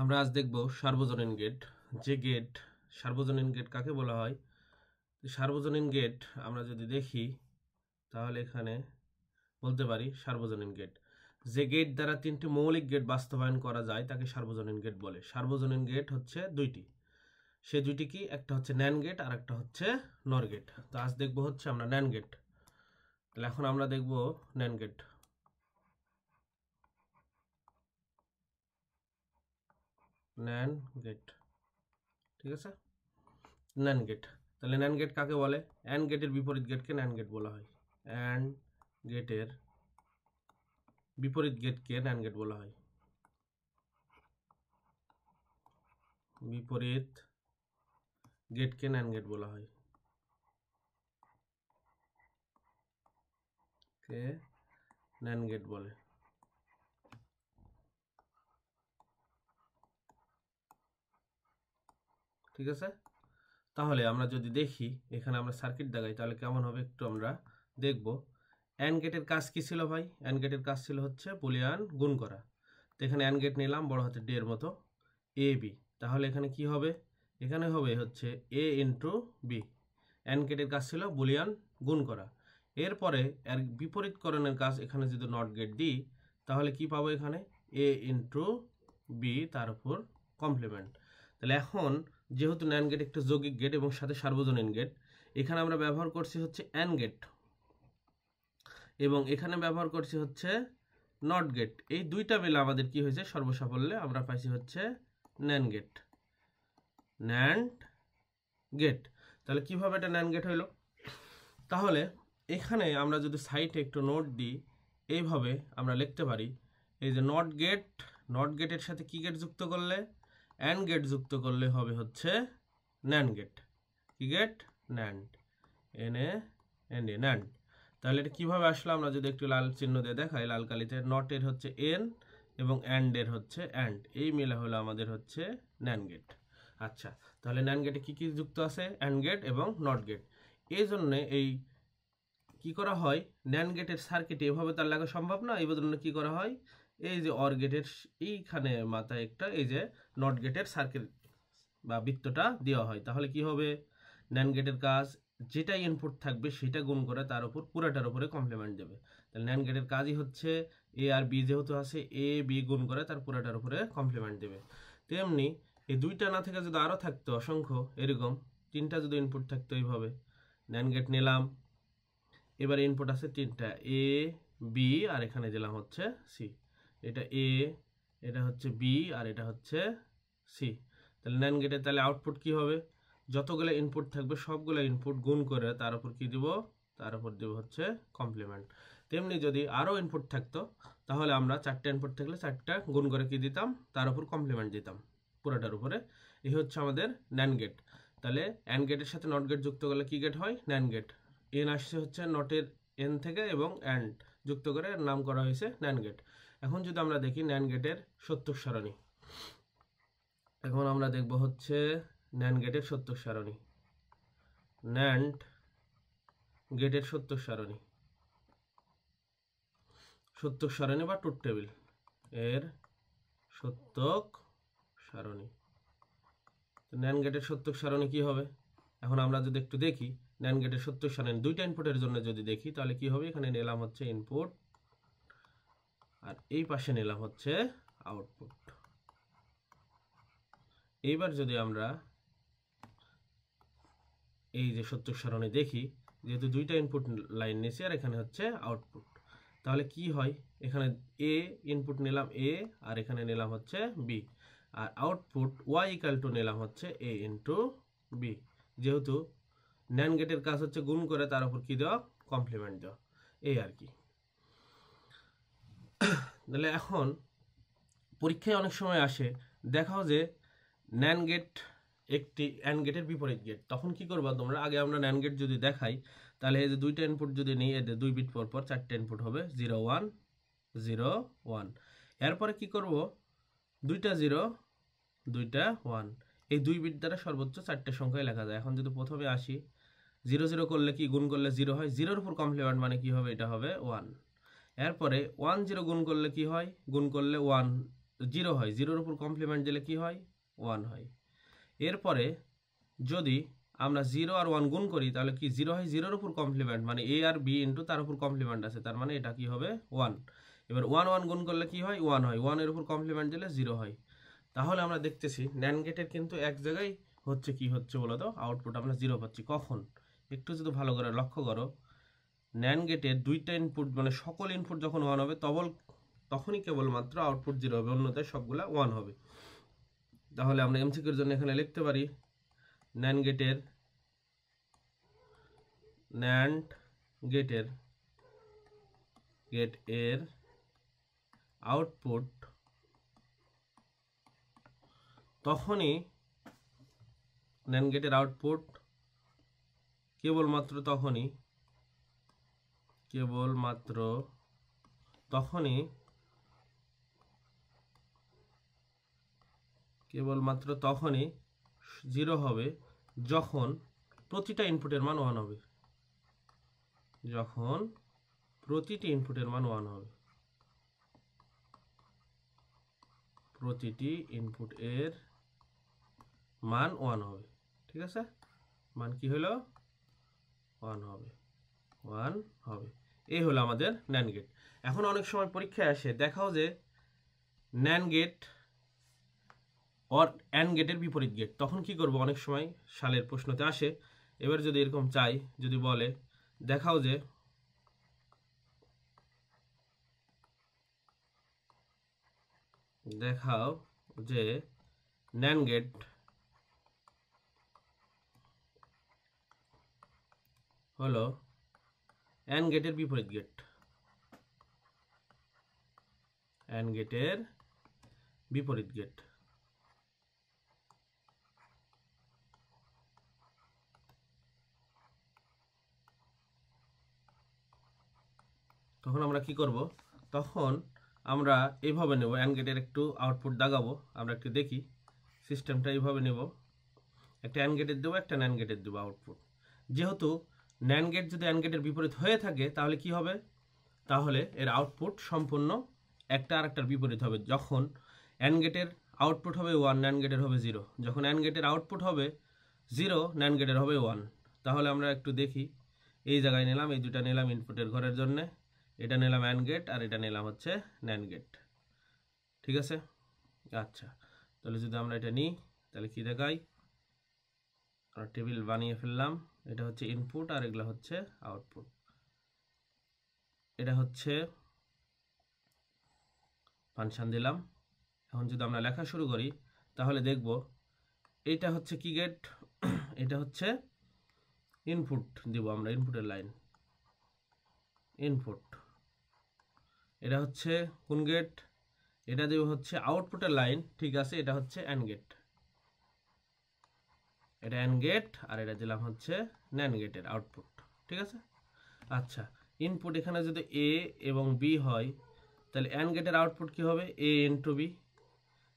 আমরা আজ দেখব সার্বজনীন গেট। যে গেট সার্বজনীন গেট কাকে বলা হয়? সার্বজনীন গেট আমরা যদি দেখি তাহলে এখানে বলতে পারি সার্বজনীন গেট যে গেট দ্বারা তিনটি মৌলিক গেট বাস্তবায়ন করা যায় তাকে সার্বজনীন গেট বলে। সার্বজনীন গেট হচ্ছে দুইটি, সে দুইটি কি? একটা হচ্ছে ন্যান গেট আর একটা হচ্ছে নর গেট। তো আজ দেখব হচ্ছে আমরা ন্যান গেট। তাহলে এখন আমরা দেখব ন্যান গেট। ন্যান গেট, ঠিক আছে, ন্যান গেট। তাহলে ন্যান গেট কাকে বলে? অ্যান্ড গেটের বিপরীত গেটকে ন্যান গেট বলা হয়। অ্যান্ড গেটের বিপরীত গেটকে ন্যান গেট বলা হয়। বিপরীত গেটকে ন্যান গেট বলা হয়। কে ন্যান গেট বলে। ঠিক আছে, তাহলে আমরা যদি দেখি এখানে আমরা সার্কিট দেখাই তাহলে কেমন হবে একটু আমরা দেখব। অ্যান্ড গেটের কাজ কি ছিল ভাই? অ্যান্ড গেটের কাজ ছিল হচ্ছে বুলিয়ান গুণ করা। তো এখানে অ্যান্ড গেট নিলাম বড় হাতের ডি এর মতো, এ বি। তাহলে এখানে কি হবে? এখানে হবে হচ্ছে এ ইন্টু বি। অ্যান্ড গেটের কাজ ছিল বুলিয়ান গুণ করা। এরপরে এর বিপরীতকরণের কাজ, এখানে যদি নট গেট দিই তাহলে কি পাবো? এখানে এ ইন্টু বি, তার উপর কমপ্লিমেন্ট। তাহলে এখন যেহেতু ন্যান গেট একটা যৌগিক গেট এবং সাথে সার্বজনীন গেট, এখানে আমরা ব্যবহার করছি হচ্ছে অ্যান্ড গেট এবং এখানে ব্যবহার করছি হচ্ছে নট গেট। এই দুইটা মিলে আমাদের কি হয়েছে? সর্বসাফল্যে আমরা পাইছি হচ্ছে ন্যান গেট। NAND gate. তাহলে কিভাবে এটা ন্যান গেট হইল? তাহলে এখানে আমরা যদি সাইটে একটু নোট দিই, এইভাবে আমরা লিখতে পারি, এই যে নট গেট, নট গেটের সাথে কি গেট যুক্ত করলে? অ্যান্ড গেট যুক্ত করলে হবে হচ্ছে ন্যান গেট। কি gate? NAND, N A N A, NAND. তাহলে এটা কীভাবে আসলো? আমরা যদি একটু লাল চিহ্ন দিয়ে দেখাই, লাল কালিতে, নটের হচ্ছে এন এবং অ্যান্ডের হচ্ছে অ্যান্ড, এই মিলে হলো আমাদের হচ্ছে ন্যান গেট। আচ্ছা, তাহলে ন্যান গেটে কী কী যুক্ত আছে? অ্যান্ড গেট এবং নট গেট। এই জন্যে এই কি করা হয়, ন্যান গেটের সার্কিটে এভাবে তার লাগা সম্ভব না। এই জন্য কি করা হয়, এই যে অর গেটের এইখানে মাথায় একটা এই যে নট গেটের সার্কিট বা বৃত্তটা দেওয়া হয়। তাহলে কি হবে? ন্যান গেটের কাজ যেটা ইনপুট থাকবে সেটা গুণ করে তার উপর পুরাটার উপরে কমপ্লিমেন্ট দেবে। তাহলে ন্যান গেটের কাজই হচ্ছে এ আর বি যেহেতু আছে, এ বি গুণ করে তার পুরাটার উপরে কমপ্লিমেন্ট দেবে। তেমনি এই দুইটা না থেকে যদি আরও থাকতো অসংখ্য, এরকম তিনটা যদি ইনপুট থাকতো এইভাবে, ন্যান গেট নিলাম, এবার ইনপুট আছে তিনটা, এ বি আর এখানে দিলাম হচ্ছে সি। এটা এ, এটা হচ্ছে বি আর এটা হচ্ছে সি। তাহলে ন্যান গেটের তাহলে আউটপুট কি হবে? যতগুলো ইনপুট থাকবে সবগুলো ইনপুট গুণ করে তার উপর কি দিব? তার উপর দিব হচ্ছে কমপ্লিমেন্ট। তেমনি যদি আরও ইনপুট থাকতো তাহলে আমরা চারটা ইনপুট থাকলে চারটা গুণ করে কি দিতাম? তার উপর কমপ্লিমেন্ট দিতাম পুরোটার উপরে। এই হচ্ছে আমাদের ন্যান গেট। তাহলে অ্যান্ড গেটের সাথে নট গেট যুক্ত করলে কি গেট হয়? NAND gate. এন আসছে হচ্ছে নটের এন থেকে এবং অ্যান্ড যুক্ত করে নাম করা হয়েছে ন্যান গেট। এখন যদি আমরা দেখি ন্যান গেটের সত্যক সারণী, এখন আমরা দেখব হচ্ছে ন্যান গেটের সত্যক সারণী। ন্যান্ড গেটের সত্যক সারণী, সত্যক সারণী বা ট্রুথ টেবিল এর সত্যক সারণী। ন্যান গেটের সত্যক সারণী কি হবে? এখন আমরা যদি একটু দেখি ন্যান গেটের সত্যক সারণী দুইটা ইনপুটের জন্য যদি দেখি তাহলে কি হবে? এখানে নিলাম হচ্ছে ইনপুট আর এই পাশে নিলাম হচ্ছে আউটপুট। এইবার যদি আমরা এই যে সত্যক সারণী দেখি, যেহেতু দুইটা ইনপুট লাইন নিয়েছি আর এখানে হচ্ছে আউটপুট, তাহলে কি হয়? এখানে এ ইনপুট নিলাম এ আর এখানে নিলাম হচ্ছে বি, আর আউটপুট ওয়াই ইকাল টু নিলাম হচ্ছে এ ইন্টু বি। যেহেতু ন্যান গেটের কাজ হচ্ছে গুণ করে তার উপর কি দেওয়া? কমপ্লিমেন্ট দেওয়া, এই আর কি। তাহলে এখন পরীক্ষায় অনেক সময় আসে, দেখাও যে ন্যান গেট একটি অ্যান্ড গেটের বিপরীত গেট, তখন কি করবা তোমরা? আগে আমরা ন্যান গেট যদি দেখাই তাহলে এই যে দুইটা ইনপুট যদি নিই, এদের 2 বিট পর পর 4টা ইনপুট হবে, 0 1 0 1। এরপরে কি করব? দুইটা 0 দুইটা 1, এই 2 বিট দ্বারা সর্বোচ্চ 4টে সংখ্যায় লেখা যায়। এখন যদি প্রথমে আসি, 0 0 করলে কি? গুণ করলে 0 হয়, 0-এর উপর কমপ্লিমেন্ট মানে কি হবে? এটা হবে 1। এরপরে 1 0 গুণ করলে কি হয়? গুণ করলে 1 0 হয়, 0-এর উপর কমপ্লিমেন্ট দিলে কি হয় 1 হয়। এরপরে যদি আমরা 0 আর 1 গুণ করি তাহলে কি 0 হয় 0-এর উপর কমপ্লিমেন্ট, মানে a আর b ইন্টু তার উপর কমপ্লিমেন্ট আছে, তার মানে এটা কি হবে 1। এবার 1 1 গুণ করলে কি হয় 1 হয়, 1 এর উপর কমপ্লিমেন্ট দিলে 0 হয়। তাহলে আমরা দেখতেছি ন্যান্ড গেটের কিন্তু এক জায়গায় হচ্ছে কি হচ্ছে বলতো, আউটপুট আমরা 0 পাচ্ছি। কখন? একটু যদি ভালো করে লক্ষ্য করো, ন্যান্ড গেটের দুইটা ইনপুট মানে সকল ইনপুট যখন 1 হবে তখনই কেবলমাত্র আউটপুট 0 হবে, অন্যথায় সবগুলা 1 হবে। তাহলে আমরা এমসিকিউর জন্য এখানে লিখতে পারি ন্যান্ড গেটের আউটপুট তখনই ন্যান্ড গেটের আউটপুট কেবলমাত্র তখনই 0 হবে যখন প্রতিটা ইনপুটের মান 1 হবে, যখন প্রতিটি ইনপুটের মান 1 হবে, প্রতিটি ইনপুটের মান 1 হবে। ঠিক আছে, মান কি হলো 1 হবে, 1 হবে। এই হলো আমাদের ন্যান্ড গেট। এখন অনেক সময় পরীক্ষায় আসে দেখাও যে ন্যান্ড গেট অর অ্যান্ড গেটের বিপরীত গেট, তখন কি করব? অনেক সময় সালের প্রশ্নতে আসে। এবার যদি এরকম চাই, যদি বলে দেখাও যে ন্যান্ড গেট হলো অ্যান্ড গেটের বিপরীত গেট, তখন আমরা কি করব? তখন আমরা এইভাবে নেব, অ্যান্ড গেটের একটু আউটপুট দাগাবো, আমরা একটু দেখি সিস্টেমটা। এইভাবে নেব, একটা অ্যান্ড গেটের দেবো, একটা ন্যান্ড গেটের দেবো আউটপুট। যেহেতু ন্যান্ড গেট যদি অ্যান্ড গেটের বিপরীত হয়ে থাকে তাহলে কি হবে? তাহলে এর আউটপুট সম্পূর্ণ একটা আর একটার বিপরীত হবে। যখন অ্যান্ড গেটের আউটপুট হবে 1, ন্যান্ড গেটের হবে 0। যখন অ্যান্ড গেটের আউটপুট হবে 0, ন্যান্ড গেটের হবে 1। তাহলে আমরা একটু দেখি, এই জায়গায় নিলাম, এই দুটা নিলাম ইনপুটের ঘরের জন্য, এটা নিলাম অ্যান্ড গেট আর এটা নিলাম হচ্ছে ন্যান্ড গেট। ঠিক আছে, আচ্ছা। তাহলে যদি আমরা এটা নিই তাহলে কি দেখাই, আমরা টেবিল বানিয়ে ফেললাম। এটা হচ্ছে ইনপুট আর এগুলা হচ্ছে আউটপুট। এটা হচ্ছে ফাংশন দিলাম। এখন যদি আমরা লেখা শুরু করি তাহলে দেখব এটা হচ্ছে কি গেট, এটা হচ্ছে ইনপুট দিব আমরা, ইনপুটের লাইন ইনপুট। এটা হচ্ছে কোন গেট? এটা দেব হচ্ছে আউটপুটের লাইন। ঠিক আছে, এটা হচ্ছে অ্যান্ড গেট, এটা অ্যান্ড গেট, আর এটা দিলাম হচ্ছে ন্যান্ড গেটের আউটপুট। ঠিক আছে, আচ্ছা। ইনপুট এখানে যদি এ এবং বি হয় তাহলে অ্যান্ড গেটের আউটপুট কি হবে? এ ইন্টু বি।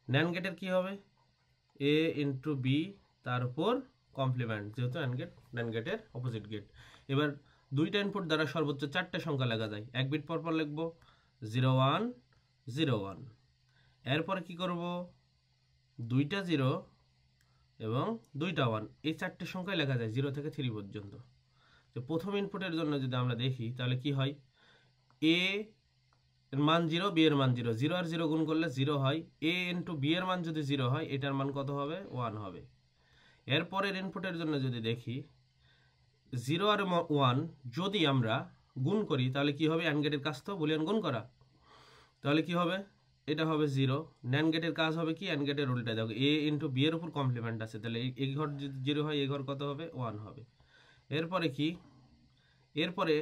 ন্যান্ড গেটের কি হবে? এ ইন্টু বি তার উপর কমপ্লিমেন্ট, যেহেতু অ্যান্ড গেট ন্যান্ড গেটের অপোজিট গেট। এবার দুইটা ইনপুট দ্বারা সর্বোচ্চ 4টে সংখ্যা লেখা যায়। এক বিট পর পর লিখব 0 1 0 1। এরপরে কি করব? দুইটা 0 এবং দুইটা 1, এই 4টে সংখ্যায় লেখা যায় 0 থেকে 3 পর্যন্ত। তো প্রথম ইনপুটের জন্য যদি আমরা দেখি তাহলে কি হয়, এ এর মান 0, বি এর মান 0, 0 আর 0 গুণ করলে 0 হয়। এ ইন্টু বি এর মান যদি 0 হয়, এটার মান কত হবে? 1 হবে। এরপরের ইনপুটের জন্য যদি দেখি 0 আর 1 যদি আমরা গুণ করি তাহলে কি হবে? অ্যান্ড গেটের কাজ তো বুলিয়ান গুণ করা, তাহলে কি হবে? এটা হবে 0। ন্যান্ড গেটের কাজ হবে কি? অ্যান্ড গেটের উল্টা। দেখো এ ইন্টু বি এর উপর কমপ্লিমেন্ট আছে, তাহলে এই ঘর যদি 0 হয়, এই ঘর কত হবে? 1 হবে। এরপরে কি? এরপরে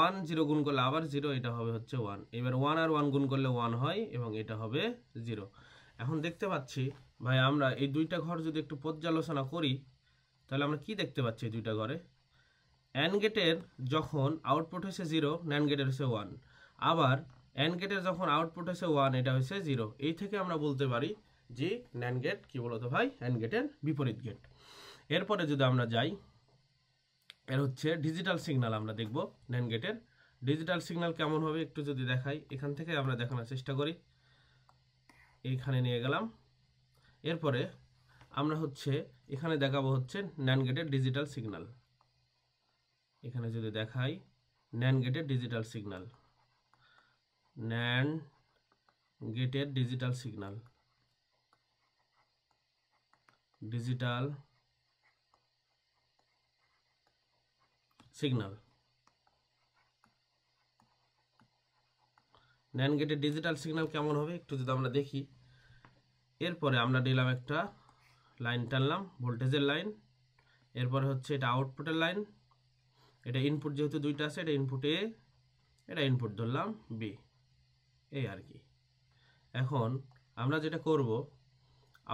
1 0 গুণ করলে আবার 0, এটা হবে হচ্ছে 1। এবার 1 আর 1 গুণ করলে 1 হয় এবং এটা হবে 0। এখন দেখতে পাচ্ছি ভাই, আমরা এই দুইটা ঘর যদি একটু পর্যালোচনা করি তাহলে আমরা কি দেখতে পাচ্ছি? এই দুইটা ঘরে অ্যান্ড গেটের যখন আউটপুট হয়েছে 0, ন্যান্ড গেটের হচ্ছে 1। আবার অ্যান্ড গেটের যখন আউটপুট হয়েছে 1, এটা হচ্ছে 0। এই থেকে আমরা বলতে পারি যে ন্যান্ড গেট কি বলতো ভাই? অ্যান্ড গেটের বিপরীত গেট। এরপরে যদি আমরা যাই, এর হচ্ছে ডিজিটাল সিগন্যাল আমরা দেখব। ন্যান্ড গেটের ডিজিটাল সিগন্যাল কেমন হবে একটু যদি দেখাই, এখান থেকে আমরা দেখানোর চেষ্টা করি। এইখানে নিয়ে গেলাম। এরপরে আমরা হচ্ছে এখানে দেখাবো হচ্ছে ন্যান্ড গেটের ডিজিটাল সিগন্যাল। এখানে যদি দেখাই ন্যান্ড গেটের ডিজিটাল সিগন্যাল, ন্যান্ড গেটের digital signal, digital signal, NAND গেটের ডিজিটাল সিগন্যাল কেমন হবে একটু যদি আমরা দেখি। এরপরে আমরা নিলাম একটা লাইন টানলাম, ভোল্টেজের লাইন। এরপরে হচ্ছে এটা আউটপুটের লাইন, এটা ইনপুট যেহেতু দুইটা আছে, এটা ইনপুট এ, এটা ইনপুট ধরলাম বি, এই আর কি। এখন আমরা যেটা করব,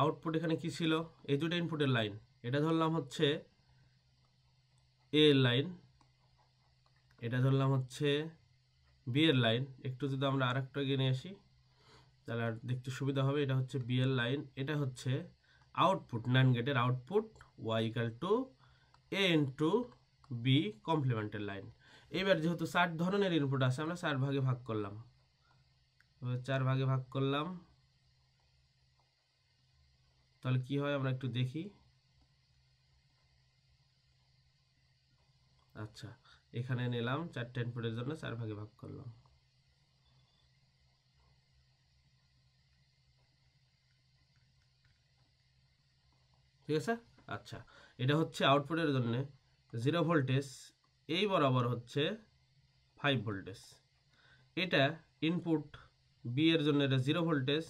আউটপুট এখানে কি ছিল, এই দুটো ইনপুটের লাইন, এটা ধরলাম হচ্ছে এ এর লাইন, এটা ধরলাম হচ্ছে বি এর লাইন। একটু যদি আমরা আরেকটা এগিয়ে নিয়ে আসি তাহলে আর দেখতে সুবিধা হবে। এটা হচ্ছে বি এর লাইন, এটা হচ্ছে আউটপুট, ন্যান্ড গেটের output Y equal to A into B কমপ্লিমেন্টের লাইন। এবার যেহেতু 4 ধরনের ইনপুট আছে, আমরা 4 ভাগে ভাগ করলাম, 4 ভাগে ভাগ করলাম, তাহলে কি হয় আমরা একটু দেখি। আচ্ছা, এখানে নিলাম 4টা ইনপুটের জন্য 4 ভাগে ভাগ করলাম। ঠিক আছে। আচ্ছা, এটা হচ্ছে আউটপুটের জন্য 0 ভোল্টেজ, এই বরাবর হচ্ছে 5 ভোল্টেজ। এটা ইনপুট বি এর জন্য এটা 0 ভোল্টেজ,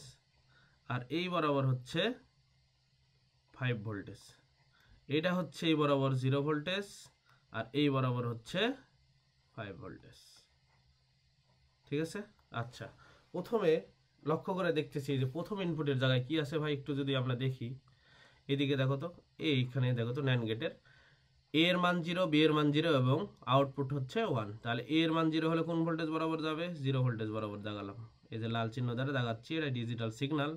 আর এই বরাবর হচ্ছে 5 ভোল্টেজ। এটা হচ্ছে এই বরাবর 0 ভোল্টেজ, আর এই বরাবর হচ্ছে 5 ভোল্টেজ। ঠিক আছে। আচ্ছা, প্রথমে লক্ষ্য করে দেখতেছি যে প্রথম ইনপুটের জায়গায় কি আছে ভাই, একটু যদি আমরা দেখি। এদিকে দেখো তো, এইখানে দেখো তো ন্যান্ড গেটের এ এর মান 0, বি এর মান 0 এবং আউটপুট হচ্ছে 1। তাহলে এ এর মান 0 হলে কোন ভোল্টেজ বরাবর যাবে, 0 ভোল্টেজ বরাবর দাগালাম। এই যে লাল চিহ্ন দ্বারা দাগাচ্ছি, এটা ডিজিটাল সিগন্যাল,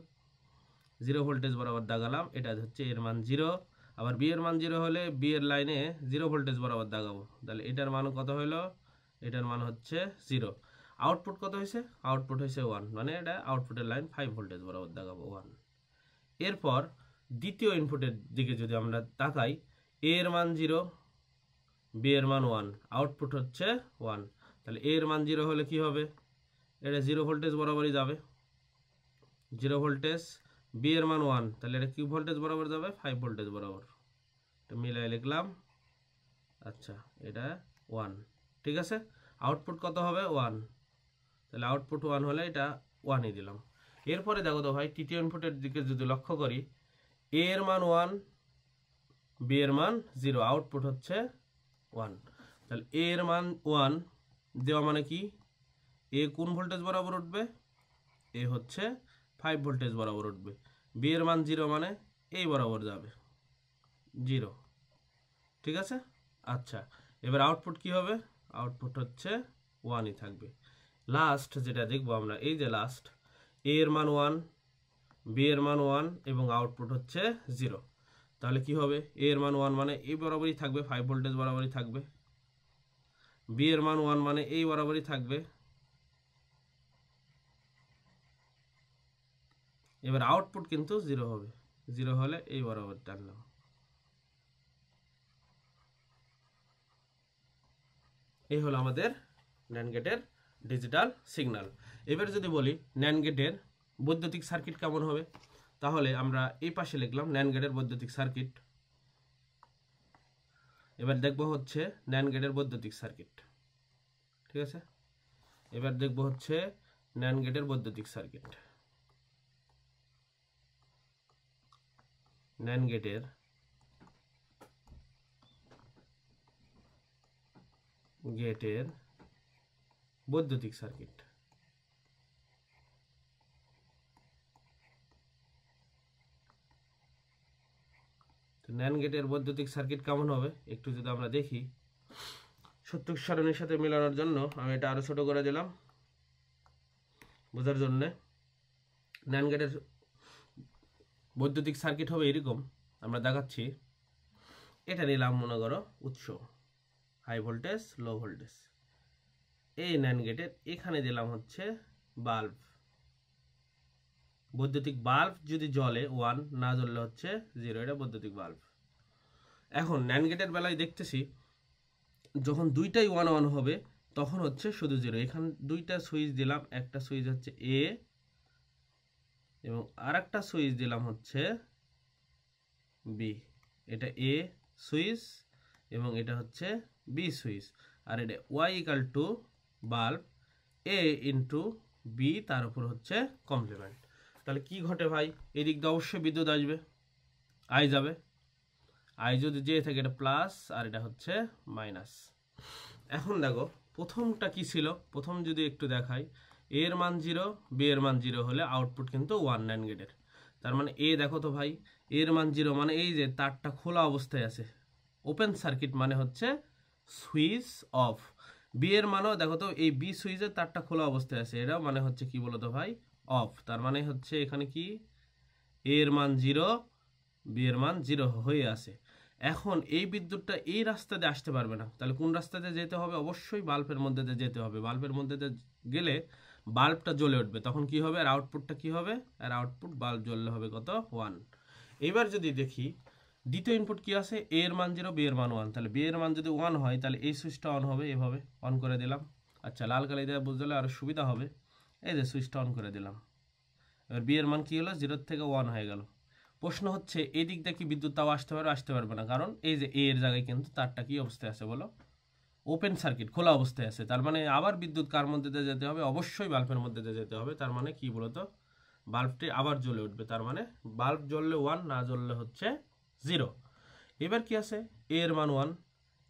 0 ভোল্টেজ বরাবর দাগালাম। এটা হচ্ছে এর মান 0, আবার বি এর মান 0 হলে বি এর লাইনে 0 ভোল্টেজ বরাবর দাগাবো। তাহলে এটার মান কত হলো, এটার মান হচ্ছে 0। আউটপুট কত হয়েছে, আউটপুট হয়েছে 1, মানে এটা আউটপুটের লাইন 5 ভোল্টেজ বরাবর দাগাবো 1। এরপর দ্বিতীয় ইনপুটের দিকে যদি আমরা তাকাই, এ এর মান 0, বি এর মান 1, আউটপুট হচ্ছে 1। তাহলে এ এর মান 0 হলে কি হবে, এটা 0 ভোল্টেজ বরাবরই যাবে, 0 ভোল্টেজ। বি এর মান 1, তাহলে এটা কি ভোল্টেজ বরাবর যাবে, 5 ভোল্টেজ বরাবর। এটা মিলাই লিখলাম। আচ্ছা, এটা 1। ঠিক আছে। আউটপুট কত হবে, 1। তাহলে আউটপুট 1 হলে এটা 1ই দিলাম। এরপরে দেখো তো ভাই, তৃতীয় ইনপুটের দিকে যদি লক্ষ্য করি, এ এর মান 1, বি এর মান 0, আউটপুট হচ্ছে 1। তাহলে এ এর মান 1 দেওয়া মানে কি, এ কোন ভোল্টেজ বরাবর উঠবে, এ হচ্ছে 5 ভোল্টেজ বরাবর উঠবে। বি এর মান 0 মানে এই বরাবর যাবে 0। ঠিক আছে। আচ্ছা, এবার আউটপুট কি হবে, আউটপুট হচ্ছে 1ই থাকবে। লাস্ট যেটা দেখবো আমরা, এই যে লাস্ট, এ এর মান 1, বি এর মান 1 এবং আউটপুট হচ্ছে 0। তাহলে কি হবে, এ এর মান 1 মানে এই বরাবরই থাকবে, 5 ভোল্টেজ বরাবরই থাকবে। বি এর মান 1 মানে এই বরাবরই থাকবে। এবার আউটপুট কিন্তু 0 হবে, 0 হলে এই বরাবর টানলাম। এই হলো আমাদের ন্যান্ড গেটের ডিজিটাল সিগন্যাল। এবার যদি বলি ন্যান্ড গেটের বৈদ্যুতিক সার্কিট কেমন হবে, তাহলে আমরা এই পাশে লিখলাম ন্যান্ড গেটের বৈদ্যুতিক সার্কিট। এবার দেখব হচ্ছে ন্যান্ড গেটের বৈদ্যুতিক সার্কিট। ঠিক আছে। এবার দেখব হচ্ছে ন্যান্ড গেটের বৈদ্যুতিক সার্কিট। ন্যান্ড গেটের বৈদ্যুতিক সার্কিট। ন্যান্ড গেটের বৈদ্যুতিক সার্কিট কেমন হবে একটু যদি আমরা দেখি, সূত্র সারণীর সাথে মেলানোর জন্য আমি এটা আরো ছোট করে দিলাম বোঝার জন্য। ন্যান্ড গেটের বৈদ্যুতিক সার্কিট হবে এরকম, আমরা দেখাচ্ছি। এটা নিলাম মনে করো উৎস, হাই ভোল্টেজ লো ভোল্টেজ। এই ন্যান্ড গেটের এখানে দিলাম হচ্ছে বাল্ব, বৈদ্যুতিক বাল্ব যদি জ্বলে 1, না জ্বললে হচ্ছে 0, এটা বৈদ্যুতিক বাল্ব। এখন ন্যান্ড গেটের বেলায় দেখতেছি যখন দুইটাই 1 1 হবে তখন হচ্ছে শুধু 0। এখানে দুইটা সুইচ দিলাম, একটা সুইচ হচ্ছে এ এবং আরেকটা সুইচ দিলাম হচ্ছে বি। এটা এ সুইচ এবং এটা হচ্ছে বি সুইচ, আর এটা Y equal to bulb A into B, তার উপর হচ্ছে কমপ্লিমেন্ট। তাহলে কি ঘটে ভাই, এদিক দিয়ে অবশ্যই বিদ্যুৎ আসবে, আই যাবে, আই যদি যে থাকে এটা প্লাস আর এটা হচ্ছে মাইনাস। এখন দেখো প্রথমটা কি ছিল, প্রথম যদি একটু দেখাই, এ এর মান 0, বি এর মান 0 হলে আউটপুট কিন্তু 1 ন্যান্ড গেটের। তার মানে এ দেখো তো ভাই, এর মান 0 মানে এই যে তারটা খোলা অবস্থায় আছে, ওপেন সার্কিট মানে হচ্ছে সুইচ অফ। বি এর মানও দেখো তো, এই বি সুইচের তারটা খোলা অবস্থায় আছে, এটাও মানে হচ্ছে কি বলতো ভাই, অফ। তার মানে হচ্ছে এখানে কি এ এর মান 0, বি এর মান 0 হয়ে আছে। এখন এই বিদ্যুৎটা এই রাস্তা দিয়ে আসতে পারবে না, তাহলে কোন রাস্তা দিয়ে যেতে হবে, অবশ্যই বাল্বের মধ্যে দিয়ে যেতে হবে। বাল্বের মধ্যে দিয়ে গেলে বাল্বটা জ্বলে উঠবে, তখন কি হবে, আর আউটপুটটা কি হবে, আর আউটপুট বাল্ব জ্বললে হবে কত, 1। এবার যদি দেখি দ্বিতীয় ইনপুট কি আছে, এ এর মান 0, বি এর মান 1, তাহলে বি এর মান যদি 1 হয় তাহলে এই সুইচটা অন হবে, এভাবে অন করে দিলাম। আচ্ছা, লাল কালি দিয়ে বুঝলে আরো সুবিধা হবে, এই যে সুইচটা অন করে দিলাম। এবার বি এর মান কি হলো, 0 থেকে 1 হয়ে গেল। প্রশ্ন হচ্ছে এই দিক দিয়ে কি বিদ্যুৎ তাও আসতে পারবে, আসতে পারবে না, কারণ এই যে এ এর জায়গায় কিন্তু তারটা কি অবস্থায় আছে বলো, ওপেন সার্কিট, খোলা অবস্থায় আছে। তার মানে আবার বিদ্যুৎ কার মধ্যে দিয়ে যেতে হবে, অবশ্যই বাল্বের মধ্যে দিয়ে যেতে হবে। তার মানে কি বলতো, বাল্বটি আবার জ্বলে উঠবে, তার মানে বাল্ব জ্বললে 1, না জ্বললে হচ্ছে 0। এবার কি আছে, এ এর মান 1,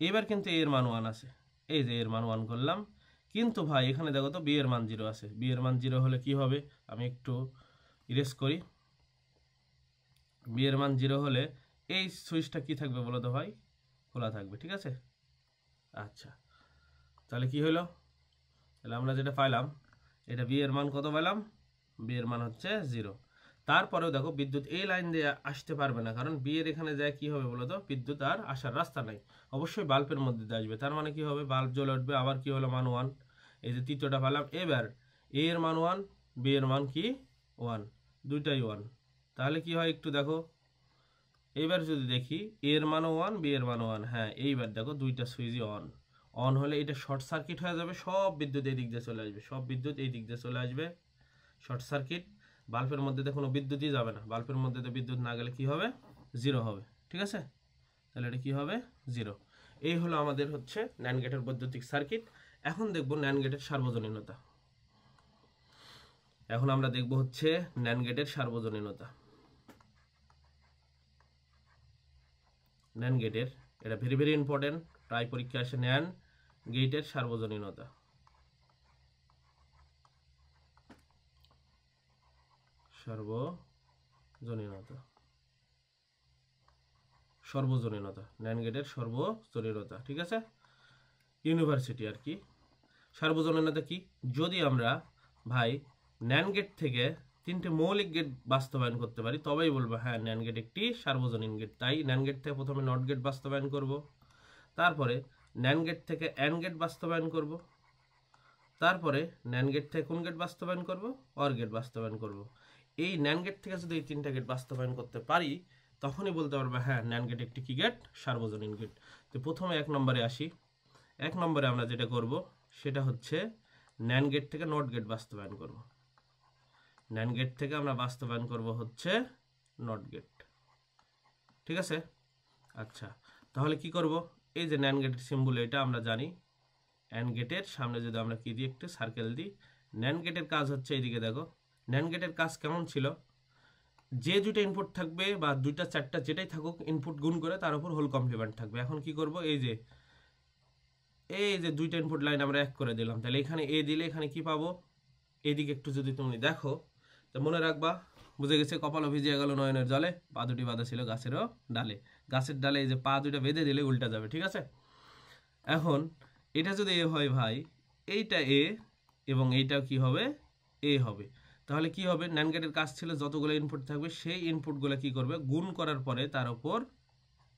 এবার কিন্তু এ এর মান 1 আছে, এই যে এর মান 1 করলাম, কিন্তু ভাই এখানে দেখো তো বি এর মান 0 আছে। বি এর মান 0 হলে কি হবে, আমি একটু ইরেজ করি। বি এর মান 0 হলে এই সুইচটা কি থাকবে বলো তো ভাই, খোলা থাকবে, ঠিক আছে। আচ্ছা, তাহলে কি হলো, তাহলে আমরা যেটা পাইলাম, এটা বি এর মান কত পেলাম, বি এর মান হচ্ছে 0। তারপরেও দেখো বিদ্যুৎ এই লাইন দিয়ে আসতে পারবে না, কারণ বি এর এখানে যায় কি হবে বলতো, বিদ্যুৎ আর আসার রাস্তা নাই, অবশ্যই বাল্বের মধ্যে দিয়ে আসবে। তার মানে কি হবে, বাল্ব জ্বলে উঠবে, আবার কি হলো, মান 1। এই যে তৃতীয়টা পেলাম। এবার এ এর মান 1, বি এর মান কি 1, দুইটাই 1। তাহলে কি হয় একটু দেখো, এবার যদি দেখি এ এর মানও 1, বি এর মানও 1, হ্যাঁ এইবার দেখো দুইটা সুইচই অন হলে এটা শর্ট সার্কিট হয়ে যাবে, সব বিদ্যুৎ এই দিক দিয়ে চলে আসবে, সব বিদ্যুৎ এই দিক দিয়ে চলে আসবে, শর্ট সার্কিট। বাল্বের মধ্যে দিয়ে কোনো বিদ্যুৎই যাবে না, বাল্বের মধ্যে দিয়ে বিদ্যুৎ না গেলে কি হবে, 0 হবে, ঠিক আছে। তাহলে এটা কি হবে, 0। এই হলো আমাদের হচ্ছে ন্যান্ড গেটের বৈদ্যুতিক সার্কিট। এখন দেখব ন্যান্ড গেটের সার্বজনীনতা। এখন আমরা দেখব হচ্ছে ন্যান্ড গেটের সার্বজনীনতা। ন্যান্ড গেটের, এটা ভেরি ভেরি ইম্পর্টেন্ট, প্রায় পরীক্ষা আসে, ন্যান্ড গেটের সার্বজনীনতা। সর্বজনীনতা, ন্যান্ড গেটের সর্বজনীনতা, ঠিক আছে, ইউনিভার্সিটি আর কি। সার্বজনীনতা কি, যদি আমরা ভাই ন্যান্ড গেট থেকে 3টে মৌলিক গেট বাস্তবায়ন করতে পারি তবেই বলবো হ্যাঁ ন্যান্ড গেট একটি সার্বজনীন গেট। তাই ন্যান্ড গেট থেকে প্রথমে নট গেট বাস্তবায়ন করব, তারপরে ন্যান্ড গেট থেকে অ্যান্ড গেট বাস্তবায়ন করব, তারপরে ন্যান্ড গেট থেকে কোন গেট বাস্তবায়ন করব, অর গেট বাস্তবায়ন করব। এই ন্যান্ড গেট থেকে যদি এই 3টা গেট বাস্তবায়ন করতে পারি তখনই বলতে পারবো হ্যাঁ ন্যান্ড গেট একটি কি গেট, সার্বজনীন গেট। তো প্রথমে 1 নম্বরে আসি। 1 নম্বরে আমরা যেটা করব সেটা হচ্ছে ন্যান্ড গেট থেকে নট গেট বাস্তবায়ন করব। ন্যান্ড গেট থেকে আমরা বাস্তবায়ন করব হচ্ছে নট গেট, ঠিক আছে। আচ্ছা, তাহলে কি করব, এই যে ন্যান্ড গেটের সিম্বল এটা আমরা জানি, অ্যান্ড গেটের সামনে যদি আমরা কি দিই, একটু সার্কেল দিই। ন্যান্ড গেটের কাজ হচ্ছে এইদিকে দেখো, ন্যান্ড গেটের কাজ কেমন ছিল, যে দুইটা ইনপুট থাকবে বা 2টা 4টা যেটাই থাকুক, ইনপুট গুণ করে তার উপর হোল কমপ্লিমেন্ট থাকবে। এখন কি করব, এই যে 2টা ইনপুট লাইন আমরা এক করে দিলাম, তাহলে এখানে এ দিলে এখানে কি পাবো, এইদিকে একটু যদি তুমি দেখো তো মনে রাখবা, বুঝে গেছে, কপালও ভিজিয়ে গেল নয়নের জলে, পা দুটি বাঁধা ছিল গাছেরও ডালে। গাছের ডালে এই যে পা দুইটা বেঁধে দিলে উল্টা যাবে, ঠিক আছে। এখন এটা যদি এ হয় ভাই, এইটা এ এবং এইটাও কি হবে, এ হবে। তাহলে কি হবে, ন্যান্ড গেটের কাজ ছিল যতগুলো ইনপুট থাকবে সেই ইনপুটগুলো কি করবে, গুণ করার পরে তার উপর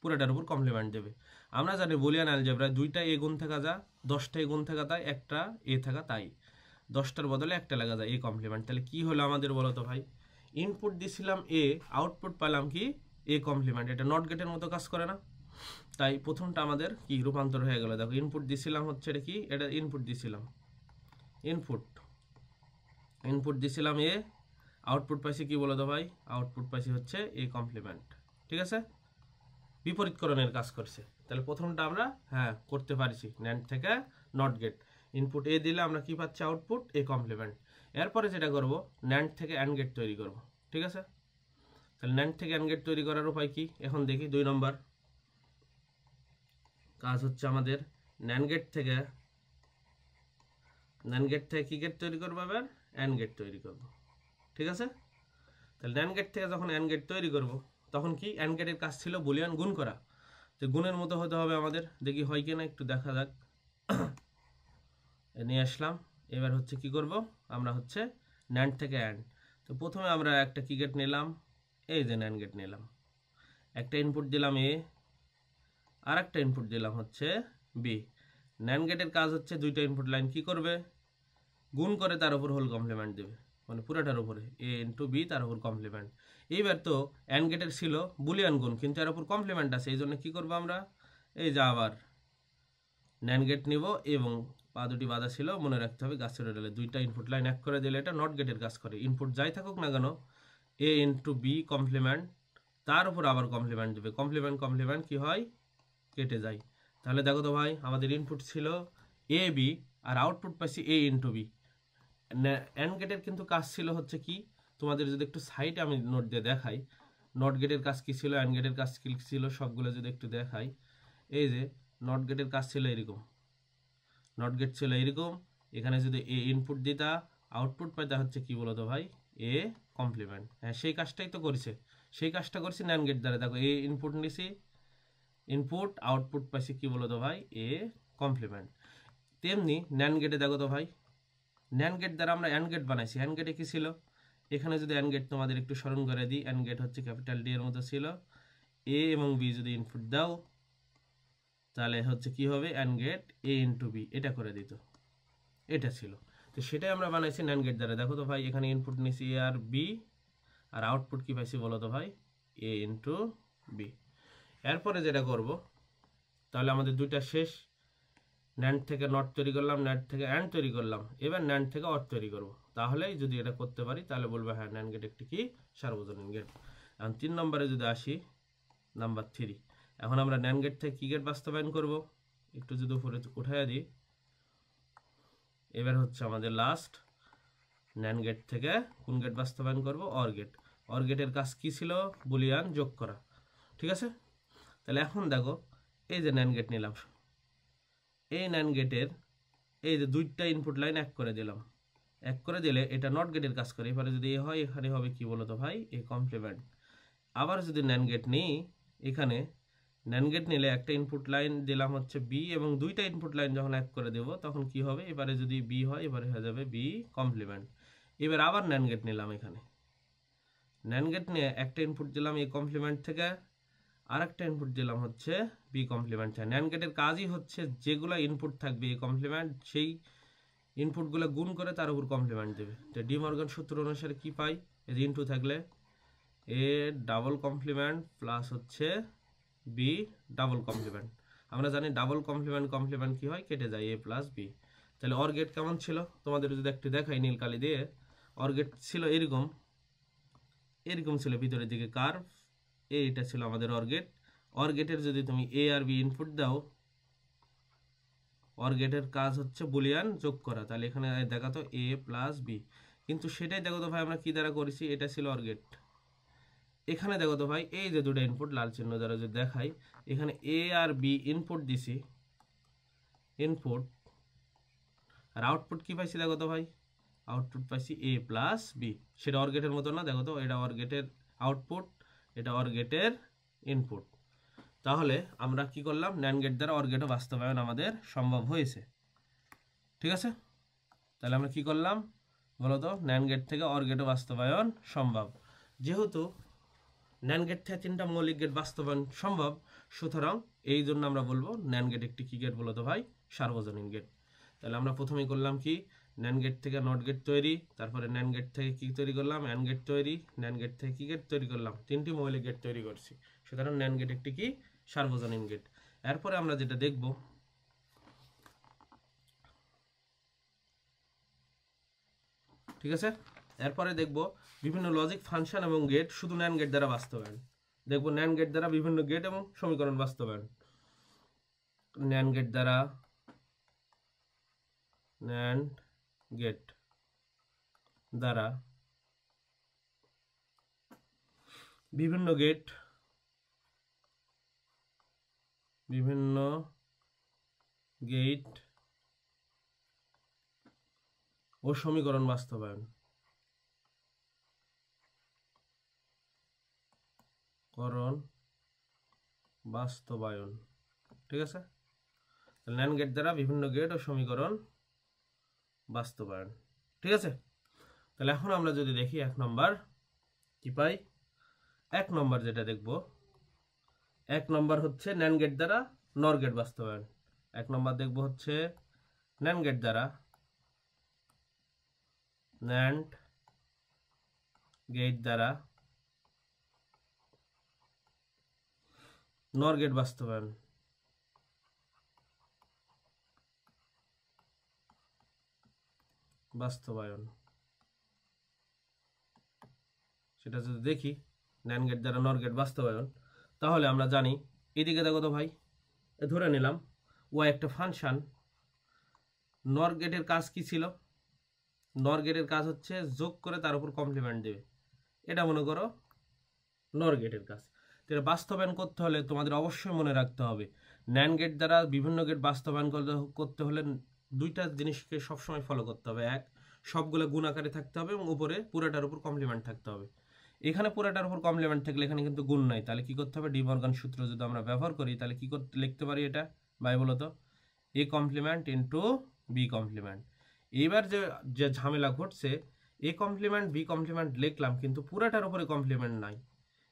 পুরোটার উপর কমপ্লিমেন্ট দেবে। আমরা জানি বুলিয়ান অ্যালজেব্রায় 2টা এ গুণ থাকা যা, 10টা এ গুণ থাকা তাই, একটা এ থাকা তাই, 10টার বদলে একটা লাগা যায় এ কমপ্লিমেন্ট। তাহলে কি হলো আমাদের বলো তো ভাই, ইনপুট দিছিলাম এ, আউটপুট পেলাম কি এ কমপ্লিমেন্ট। এটা নট গেটের মতো কাজ করে না? তাই প্রথমটা আমাদের কি রূপান্তর হয়ে গেল। দেখো ইনপুট দিছিলাম হচ্ছে এটা কি, এটা ইনপুট দিছিলাম, ইনপুট দিছিলাম এ, আউটপুট পাইছি কি বলো তো ভাই, আউটপুট পাইছি হচ্ছে এ কমপ্লিমেন্ট। ঠিক আছে, বিপরীতকরণের কাজ করছে। তাহলে প্রথমটা আমরা হ্যাঁ করতে পারছি, ন্যান্ড থেকে নট গেট। ইনপুট এ দিলে আমরা কি পাচ্ছি, আউটপুট এ কমপ্লিমেন্ট। এরপরে যেটা করব, ন্যান্ড থেকে অ্যান্ড গেট তৈরি করব। ঠিক আছে, তাহলে ন্যান্ড থেকে অ্যান্ড গেট তৈরি করার উপায় কি, এখন দেখি। 2 নম্বর কাজ হচ্ছে আমাদের ন্যান্ড গেট থেকে কি গেট তৈরি করবো, আবার অ্যান্ড গেট তৈরি করব। ঠিক আছে, তাহলে ন্যান্ড গেট থেকে যখন অ্যান্ড গেট তৈরি করব, তখন কি অ্যান্ড গেটের কাজ ছিল বুলিয়ান গুণ করা। তো গুণের মতো হতে হবে আমাদের, দেখি হয় কিনা একটু দেখা যাক। নিয়ে আসলাম। এবার হচ্ছে কি করব, আমরা হচ্ছে ন্যান্ড থেকে অ্যান্ড। তো প্রথমে আমরা একটা কি গেট নিলাম, এই যে ন্যান্ড গেট নিলাম, একটা ইনপুট দিলাম এ, আর একটা ইনপুট দিলাম হচ্ছে বি। ন্যান্ড গেটের কাজ হচ্ছে দুইটা ইনপুট লাইন কি করবে, গুণ করে তার উপর হোল কমপ্লিমেন্ট দেবে, মানে পুরাটার উপরে এ ইন্টু বি, তার উপর কমপ্লিমেন্ট। এইবার তো অ্যান্ড গেটের ছিল বুলিয়ান গুণ, কিন্তু এর উপর কমপ্লিমেন্ট আছে, এই জন্য কী করবো আমরা, এই যে আবার ন্যান্ড গেট নিব, এবং পা দুটি বাঁধা ছিল, মনে রাখতে হবে গাছের ডালে দুইটা ইনপুট লাইন এক করে দিলে এটা নট গেটের কাজ করে। ইনপুট যাই থাকুক না কেন, এ ইন্টু বি কমপ্লিমেন্ট, তার উপর আবার কমপ্লিমেন্ট দেবে, কমপ্লিমেন্ট কি হয়, কেটে যায়। তাহলে দেখো তো ভাই, আমাদের ইনপুট ছিল এ বি, আর আউটপুট পাইছি এ ইন্টু বি। অ্যান্ড গেটের কিন্তু কাজ ছিল হচ্ছে কি, তোমাদের যদি একটু সাইডে আমি নোট দিয়ে দেখাই, নট গেটের কাজ কি ছিল, অ্যান্ড গেটের কাজ কি ছিল, সবগুলো যদি একটু দেখাই। এই যে নট গেটের কাজ ছিল এরকম, নট গেট ছিল এরকম, এখানে যদি এ ইনপুট দিতা, আউটপুট পাইতা হচ্ছে কি বলতো ভাই, এ কমপ্লিমেন্ট। হ্যাঁ, সেই কাজটাই তো করেছে, সেই কাজটা করছি ন্যান্ড গেট দ্বারা। দেখো এ ইনপুট নিছি, ইনপুট আউটপুট পাইছি কি বলতো ভাই, এ কমপ্লিমেন্ট। তেমনি ন্যান্ড গেটে দেখো তো ভাই, ন্যান্ড গেট দ্বারা আমরা অ্যান্ড গেট বানাইছি। অ্যান্ড গেটে কি ছিল, এখানে যদি অ্যান্ড গেট তোমাদের একটু স্মরণ করে দিই, অ্যান্ড গেট হচ্ছে ক্যাপিটাল ডি এর মতো ছিল, এ এবং বি যদি ইনপুট দাও, তাহলে হচ্ছে কি হবে, AND gate A into B, এটা করে দিত, এটা ছিল। তো সেটাই আমরা বানাইছি ন্যান্ড গেট দ্বারা। দেখো তো ভাই, এখানে ইনপুট নিছি এ আর বি, আর আউটপুট কি পাইছি বলো তো ভাই, এ ইন্টু বি। এরপরে যেটা করব, তাহলে আমাদের দুইটা শেষ, ন্যান্ড থেকে নট তৈরি করলাম, ন্যান্ড থেকে অ্যান্ড তৈরি করলাম, এবার ন্যান্ড থেকে অর তৈরি করব। তাহলেই যদি এটা করতে পারি, তাহলে বলবো হ্যাঁ ন্যান্ড গেট একটি কি সার্বজনীন গেট। এখন 3 নম্বরে যদি আসি, নাম্বার 3, এখন আমরা ন্যান্ড গেট থেকে কি গেট বাস্তবায়ন করব, একটু যদি উপরে উঠাইয়া দিই। এবার হচ্ছে আমাদের লাস্ট, ন্যান্ড গেট থেকে কোন গেট বাস্তবায়ন করব, অর গেট। অর গেটের কাজ কি ছিল, বুলিয়ান যোগ করা। ঠিক আছে, তাহলে এখন দেখো, এই যে ন্যান্ড গেট নিলাম, এই ন্যান্ড গেটের এই যে দুইটা ইনপুট লাইন এক করে দিলাম, এক করে দিলে এটা নট গেটের কাজ করে। এবারে যদি এ হয়, এখানে হবে কি বলতো ভাই, এ কমপ্লিমেন্ট। আবার যদি ন্যান্ড গেট নিই, এখানে ন্যান্ড গেট নিলে একটা ইনপুট লাইন দিলাম হচ্ছে বি, এবং দুইটা ইনপুট লাইন যখন এক করে দেব, তখন কি হবে, এবারে যদি বি হয়, এবারে হয়ে যাবে বি কমপ্লিমেন্ট। এবার আবার ন্যান্ড গেট নিলাম, এখানে ন্যান্ড গেট নিয়ে একটা ইনপুট দিলাম এ কমপ্লিমেন্ট থেকে, আর একটা ইনপুট দিলাম হচ্ছে বি কমপ্লিমেন্ট। ন্যান্ড গেটের কাজই হচ্ছে যেগুলো ইনপুট থাকবে এ কমপ্লিমেন্ট, সেই ইনপুটগুলো গুণ করে তার উপর কমপ্লিমেন্ট দেবে। তো ডি মর্গান সূত্র অনুসারে কি পাই, এই যে ইনটু থাকলে এ ডাবল কমপ্লিমেন্ট প্লাস হচ্ছে বি ডাবল কমপ্লিমেন্ট। আমরা জানি ডাবল কমপ্লিমেন্ট কি হয়, কেটে যায়, এ প্লাস বি। তাহলে অর গেট কেমন ছিল, তোমাদের যদি একটু দেখাই নীল কালি দিয়ে, অর গেট ছিল এরকম, এরকম ছিল ভিতরের দিকে কার্ভ, এইটা ছিল আমাদের অর গেট। অর গেটের যদি তুমি এ আর বি ইনপুট দাও, অর গেটের কাজ হচ্ছে বুলিয়ান যোগ করা। তাহলে এখানে দেখা তো এ প্লাস বি, কিন্তু সেটাই দেখো তো ভাই আমরা কি দ্বারা করেছি, এটা ছিল অর গেট। এখানে দেখো তো ভাই, এই যে দুটো ইনপুট লাল চিহ্ন দ্বারা যদি দেখাই, এখানে এ আর বি ইনপুট দিছি, ইনপুট, আর আউটপুট কি পাইছি দেখো তো ভাই, আউটপুট পাইছি এ প্লাস বি। সেটা অর গেটের মতো না, দেখো তো, এটা অর গেটের আউটপুট, এটা অর গেটের ইনপুট। তাহলে আমরা কি করলাম, ন্যান্ড গেট দ্বারা অর গেটও বাস্তবায়ন আমাদের সম্ভব হয়েছে। ঠিক আছে, তাহলে আমরা কি করলাম বলতো, ন্যান্ড গেট থেকে অর গেটও বাস্তবায়ন সম্ভব। যেহেতু ন্যান্ড গেট থেকে 3টা মৌলিক গেট বাস্তবায়ন সম্ভব, সুতরাং এই জন্য আমরা বলবো ন্যান্ড গেট একটি কি গেট বলতো ভাই, সার্বজনীন গেট। তাহলে আমরা প্রথমেই করলাম কি, ন্যান্ড গেট থেকে নট গেট তৈরি, তারপরে ন্যান্ড গেট থেকে কি তৈরি করলাম, অ্যান্ড গেট তৈরি, ন্যান্ড গেট থেকে কি গেট তৈরি করলাম, তিনটি মৌলিক গেট তৈরি করছি। সুতরাং ন্যান্ড গেট একটি কি সার্বজনীন গেট। এরপরে আমরা যেটা দেখব, ঠিক আছে, এরপরে দেখব বিভিন্ন লজিক ফাংশন এবং গেট শুধু ন্যান্ড গেট দ্বারা বাস্তবায়ন। দেখব ন্যান্ড গেট দ্বারা বিভিন্ন গেট এবং সমীকরণ বাস্তবায়ন। ন্যান্ড গেট দ্বারা ন্যান্ড গেট দ্বারা বিভিন্ন গেট ও সমীকরণ বাস্তবায়ন ঠিক আছে। ন্যান্ড গেট দ্বারা বিভিন্ন গেট ও সমীকরণ বাস্তবায়ন, ঠিক আছে। তাহলে এখন আমরা যদি দেখি 1 নম্বর কি পাই। 1 নম্বর যেটা দেখব, 1 নম্বর হচ্ছে ন্যান্ড গেট দ্বারা নর গেট বাস্তবায়ন। 1 নম্বর দেখব হচ্ছে ন্যান্ড গেট দ্বারা নর গেট বাস্তবায়ন। সেটা যদি দেখি ন্যান্ড গেট দ্বারা নর গেট বাস্তবায়ন, তাহলে আমরা জানি এদিকে দেখো তো ভাই, ধরে নিলাম ও একটা ফাংশন। নর গেটের কাজ কি ছিল? নর গেটের কাজ হচ্ছে যোগ করে তার উপর কমপ্লিমেন্ট দেবে, এটা মনে করো নর গেটের কাজ। এটা বাস্তবায়ন করতে হলে তোমাদের অবশ্যই মনে রাখতে হবে, ন্যান্ড গেট দ্বারা বিভিন্ন গেট বাস্তবায়ন করতে হলে দুইটা জিনিসকে সবসময় ফলো করতে হবে। এক, সবগুলো গুণ আকারে থাকতে হবে এবং উপরে পুরোটার উপর কমপ্লিমেন্ট থাকতে হবে। এখানে পুরোটার উপর কমপ্লিমেন্ট থাকলে এখানে কিন্তু গুণ নাই, তাহলে কি করতে হবে, ডি মর্গান সূত্র যদি আমরা ব্যবহার করি তাহলে কি করতে লিখতে পারি, এটা ভাই বলো তো, A complement into B complement. এইবার যে ঝামেলা ঘটছে, এ কমপ্লিমেন্ট বি কমপ্লিমেন্ট লিখলাম কিন্তু পুরোটার উপরে কমপ্লিমেন্ট নাই,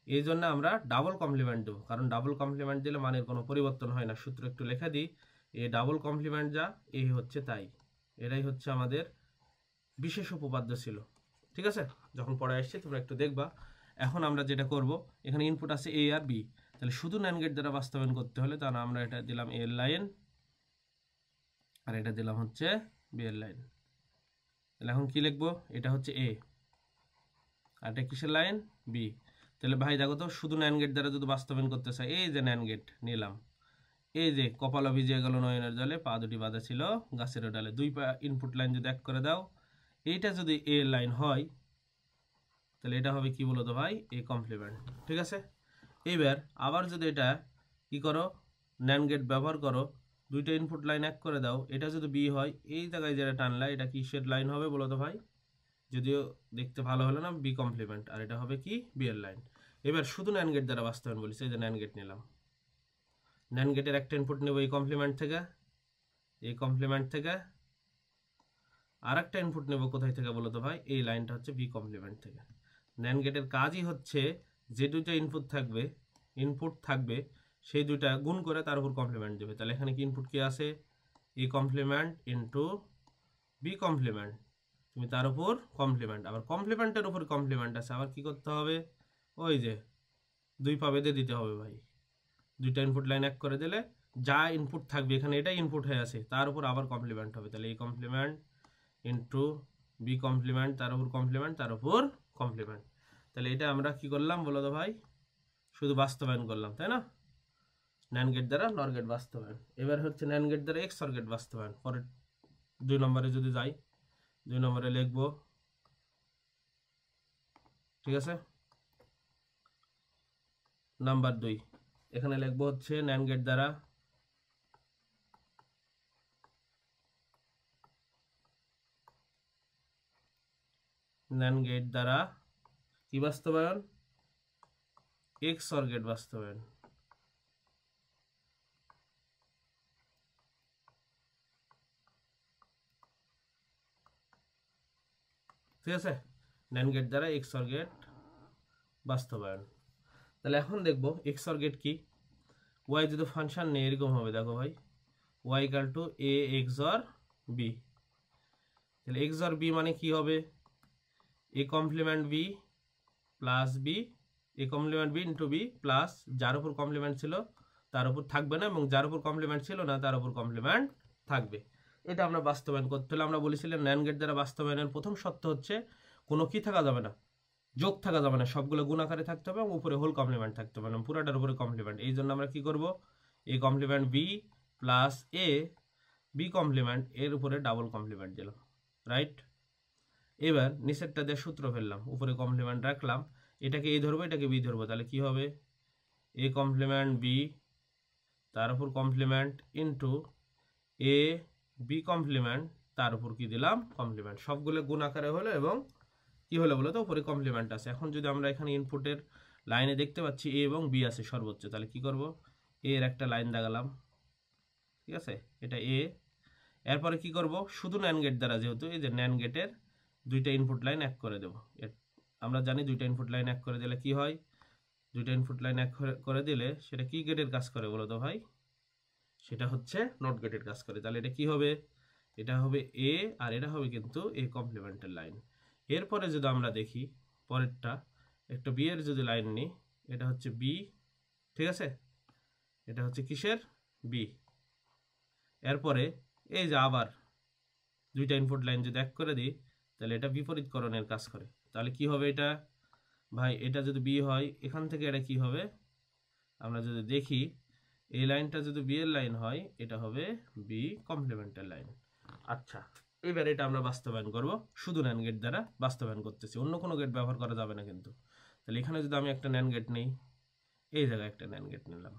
এই জন্য আমরা ডাবল কমপ্লিমেন্ট দেবো, কারণ ডাবল কমপ্লিমেন্ট দিলে মানের কোনো পরিবর্তন হয় না। সূত্র একটু লেখা দিই, এ ডাবল কমপ্লিমেন্ট যা এই হচ্ছে তাই, এটাই হচ্ছে আমাদের বিশেষ উপপাদ্য ছিল, ঠিক আছে। যখন পড়ে আসছে তোমরা একটু দেখবা। এখন আমরা যেটা করব, এখানে ইনপুট আছে এ আর বি, তাহলে শুধু ন্যান্ড গেট দ্বারা বাস্তবায়ন করতে হলে তাহলে আমরা এটা দিলাম এর লাইন আর এটা দিলাম হচ্ছে বি এর লাইন। তাহলে এখন কি লিখবো, এটা হচ্ছে এ আর এটা কিসের লাইন, বি। তাহলে ভাই দেখো তো, শুধু ন্যান্ড গেট দ্বারা যদি বাস্তবায়ন করতে চাই, এই যে ন্যান্ড গেট নিলাম, এই যে কপালা ভিজিয়ে গেল নয়নের জলে, পা দুটি বাঁধা ছিল গাছের ডালে, দুই পা ইনপুট লাইন যদি এক করে দাও, এইটা যদি এ লাইন হয় তাহলে এটা হবে কি বলতো ভাই, এ কমপ্লিমেন্ট, ঠিক আছে। এইবার আবার যদি এটা কি করো, ন্যান্ড গেট ব্যবহার করো, দুইটা ইনপুট লাইন এক করে দাও, এটা যদি বি হয়, এই জায়গায় যেটা টানলা এটা কিসের লাইন হবে বলো তো ভাই, যদিও দেখতে ভালো হলো না, বি কমপ্লিমেন্ট, আর এটা হবে কি বি এর লাইন। এবার শুধু ন্যান্ড গেট দ্বারা বাস্তবায়ন বলিস, এই যে ন্যান্ড গেট নিলাম, ন্যান্ড গেটের একটা ইনপুট নেব এই কমপ্লিমেন্ট থেকে, আর একটা ইনপুট নেব কোথায় থেকে বলো তো ভাই, এই লাইনটা হচ্ছে বি কমপ্লিমেন্ট থেকে। ন্যান্ড গেটের কাজই হচ্ছে যে দুইটা ইনপুট থাকবে সেই দুইটা গুণ করে তার উপর কমপ্লিমেন্ট দেবে। তাহলে এখানে কি ইনপুট কি আছে, A complement into B complement, তুমি তার উপর কমপ্লিমেন্ট, আবার কমপ্লিমেন্টের উপর কমপ্লিমেন্ট আছে, আবার কি করতে হবে, ওই যে দুই পা বেঁধে দিতে হবে ভাই, দুইটা ইনপুট লাইন এক করে দিলে যা ইনপুট থাকবে এখানে এটাই ইনপুট হয়ে আছে, তার উপর আবার কমপ্লিমেন্ট হবে। তাহলে এই কমপ্লিমেন্ট ইন্টু বি কমপ্লিমেন্ট, তার উপর কমপ্লিমেন্ট, তার উপর কমপ্লিমেন্ট। তাহলে এটা আমরা কি করলাম বলো তো ভাই, শুধু বাস্তবায়ন করলাম, তাই না, ন্যান্ড গেট দ্বারা নর গেট বাস্তবায়ন। এবার হচ্ছে ন্যান্ড গেট দ্বারা এক্স অর গেট বাস্তবায়ন। পরে 2 নম্বরে যদি যাই, 2 নম্বরে লিখবো, ঠিক আছে, নাম্বার 2 এখানে লিখবো হচ্ছে ন্যান্ড গেট দ্বারা কি বাস্তবায়ন, এক্স অর গেট বাস্তবায়ন, ঠিক আছে, ন্যান্ড গেট দ্বারা এক্স অর গেট বাস্তবায়ন। তাহলে এখন দেখবো এক্স অর গেট কি, ওয়াই যদি ফাংশন নেই এরকম হবে, দেখো ভাই Y equal to A X OR B. তাহলে এক্স অর বি মানে কি হবে, A complement B plus B, A complement B into B plus যার উপর কমপ্লিমেন্ট ছিল তার উপর থাকবে না, এবং যার উপর কমপ্লিমেন্ট ছিল না তার উপর কমপ্লিমেন্ট থাকবে। এটা আমরা বাস্তবায়ন করতে হলে আমরা বলেছিলাম ন্যান্ড গেট দ্বারা বাস্তবায়নের প্রথম শর্ত হচ্ছে কোনো কি থাকা যাবে না, যোগ থাকা যাবে না, সবগুলো গুণ আকারে থাকতে হবে এবং উপরে হোল কমপ্লিমেন্ট থাকতে হবে, পুরাটার উপরে কমপ্লিমেন্ট। এই জন্য আমরা কি করব, A complement B plus A B complement এর উপরে ডাবল কমপ্লিমেন্ট দিলাম, রাইট। এবার নিচেরটা দিয়ে সূত্র ফেললাম, উপরে কমপ্লিমেন্ট রাখলাম, এটাকে এ ধরবো এটাকে বি ধরবো, তাহলে কি হবে, এ কমপ্লিমেন্ট বি তার উপর কমপ্লিমেন্ট ইন্টু এ বি কমপ্লিমেন্ট তার উপর কি দিলাম কমপ্লিমেন্ট, সবগুলো গুণ আকারে হলো এবং কি হলো বলো তো, উপরে কমপ্লিমেন্ট আছে। এখন যদি আমরা এখানে ইনপুটের লাইনে দেখতে পাচ্ছি এ এবং বি আছে সর্বোচ্চ, তাহলে কি করব, এ এর একটা লাইন দাগালাম, ঠিক আছে, এটা এ। এরপরে কি করব, শুধু ন্যান্ড গেট দ্বারা, যেহেতু এই যে ন্যান্ড গেটের দুইটা ইনপুট লাইন এক করে দেব, আমরা জানি দুইটা ইনপুট লাইন এক করে দিলে কি হয়, দুইটা ইনপুট লাইন এক করে দিলে সেটা কি গেটের কাজ করে বলো তো ভাই, সেটা হচ্ছে নট গেটের কাজ করে। তাহলে এটা কি হবে, এটা হবে এ আর এটা হবে কিন্তু এ কমপ্লিমেন্টের লাইন। এরপরে যদি আমরা দেখি পরেরটা, একটা বি এর যদি লাইন নিই, এটা হচ্ছে বি, ঠিক আছে, এটা হচ্ছে কিসের বি। এরপরে এই যে আবার দুইটা ইনপুট লাইন যদি এক করে দিই তাহলে এটা বিপরীতকরণের কাজ করে। তাহলে কি হবে এটা ভাই, এটা যদি বি হয় এখান থেকে এটা কি হবে, আমরা যদি দেখি এই লাইনটা যদি বি এর লাইন হয় এটা হবে বি কমপ্লিমেন্টের লাইন। আচ্ছা, এবার এটা আমরা বাস্তবায়ন করব, শুধু ন্যান্ড গেট দ্বারা বাস্তবায়ন করতেছি, অন্য কোনো গেট ব্যবহার করা যাবে না কিন্তু। তাহলে এখানে যদি আমি একটা ন্যান্ড গেট নিই, এই জায়গায় একটা ন্যান্ড গেট নিলাম,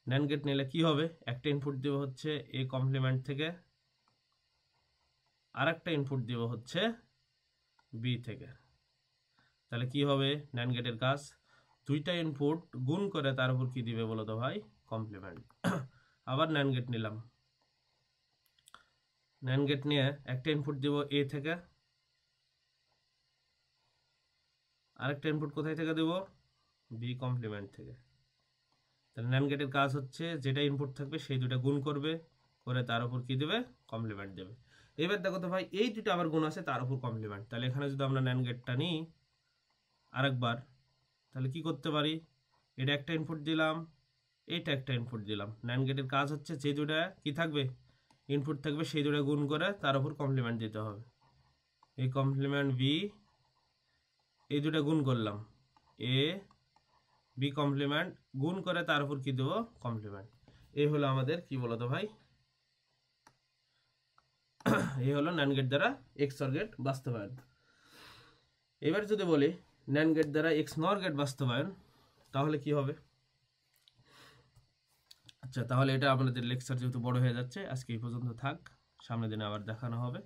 ন্যান্ড গেট নিলে কি হবে, একটা ইনপুট দেব হচ্ছে এ কমপ্লিমেন্ট থেকে, আর একটা ইনপুট দেব হচ্ছে বি থেকে। তাহলে কি হবে, ন্যান্ড গেটের কাজ, দুইটা ইনপুট গুণ করে তার উপর কি দিবে বলো তো ভাই, কমপ্লিমেন্ট। আবার ন্যান্ড গেট নিলাম, ন্যান্ড গেট নিয়ে একটা ইনপুট দিব এ থেকে, আরেকটা ইনপুট কোথায় থেকে দেব, বি কমপ্লিমেন্ট থেকে। তাহলে ন্যান্ড গেটের কাজ হচ্ছে যেটা ইনপুট থাকবে সেই দুটা গুণ করবে, করে তার উপর কি দেবে, কমপ্লিমেন্ট দেবে। এবার দেখো তো ভাই এই দুটো আবার গুণ আছে তার উপর কমপ্লিমেন্ট, তাহলে এখানে যদি আমরা ন্যান্ড গেটটা নিই আরেকবার, তাহলে কি করতে পারি, এটা একটা ইনপুট দিলাম, এটা একটা ইনপুট দিলাম, ন্যান্ড গেটের কাজ হচ্ছে যে দুটা কি থাকবে ইনপুট থাকবে সেই দুটা গুণ করে তার উপর কমপ্লিমেন্ট দিতে হবে। এই কমপ্লিমেন্ট বি, এই দুটা গুণ করলাম, এ বি কমপ্লিমেন্ট গুণ করে তার উপর কি দেবো, কমপ্লিমেন্ট। এই হলো আমাদের কি বলতো ভাই, এই হলো ন্যান্ড গেট দ্বারা এক্সঅর গেট বাস্তবায়ন। এবার যদি বলি ন্যান্ড গেট দ্বারা এক্স নর গেট বাস্তবায়ন, তাহলে কি হবে। আচ্ছা, তাহলে এটা আমাদের লেকচার যেহেতু বড় হয়ে যাচ্ছে আজকে এই পর্যন্ত থাক, সামনের দিনে আবার দেখানো হবে।